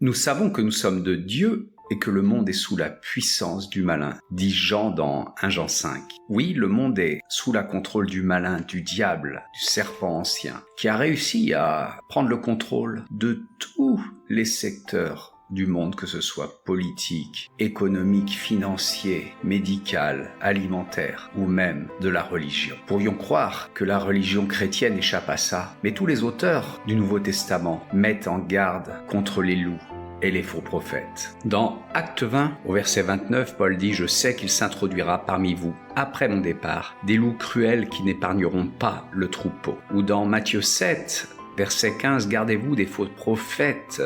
Nous savons que nous sommes de Dieu et que le monde est sous la puissance du malin, dit Jean dans 1 Jean 5. Oui, le monde est sous la contrôle du malin, du diable, du serpent ancien, qui a réussi à prendre le contrôle de tous les secteurs du monde, que ce soit politique, économique, financier, médical, alimentaire ou même de la religion. Pourrions croire que la religion chrétienne échappe à ça, mais tous les auteurs du Nouveau Testament mettent en garde contre les loups et les faux prophètes. Dans Acte 20, au verset 29, Paul dit « Je sais qu'il s'introduira parmi vous, après mon départ, des loups cruels qui n'épargneront pas le troupeau. » Ou dans Matthieu 7, verset 15, « Gardez-vous des faux prophètes.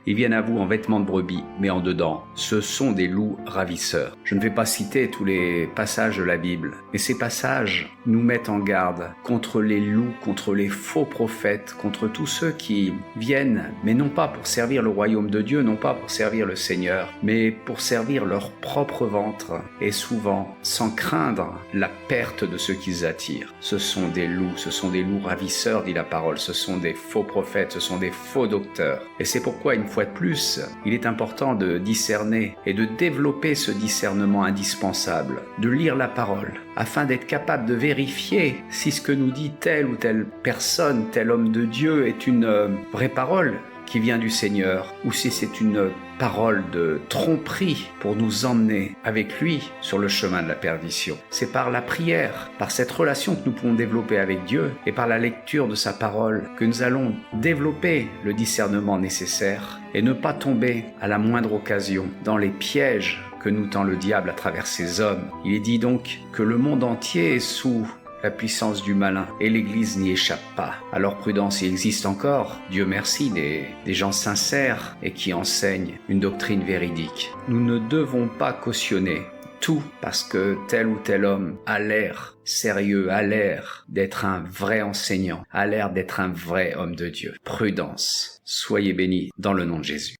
Ils viennent à vous en vêtements de brebis, mais en dedans, ce sont des loups ravisseurs. » Je ne vais pas citer tous les passages de la Bible, mais ces passages nous mettent en garde contre les loups, contre les faux prophètes, contre tous ceux qui viennent, mais non pas pour servir le royaume de Dieu, non pas pour servir le Seigneur, mais pour servir leur propre ventre, et souvent sans craindre la perte de ceux qu'ils attirent. Ce sont des loups ravisseurs, dit la parole, ce sont des faux prophètes, ce sont des faux docteurs. Et c'est pourquoi, une fois de plus, il est important de discerner et de développer ce discernement indispensable, de lire la parole, afin d'être capable de vérifier si ce que nous dit telle ou telle personne, tel homme de Dieu est une vraie parole qui vient du Seigneur, ou si c'est une parole de tromperie pour nous emmener avec lui sur le chemin de la perdition. C'est par la prière, par cette relation que nous pouvons développer avec Dieu et par la lecture de sa parole que nous allons développer le discernement nécessaire et ne pas tomber à la moindre occasion dans les pièges que nous tend le diable à travers ses hommes. Il est dit donc que le monde entier est sous la puissance du malin, et l'Église n'y échappe pas. Alors prudence, il existe encore, Dieu merci, des gens sincères et qui enseignent une doctrine véridique. Nous ne devons pas cautionner tout parce que tel ou tel homme a l'air sérieux, a l'air d'être un vrai enseignant, a l'air d'être un vrai homme de Dieu. Prudence, soyez bénis dans le nom de Jésus.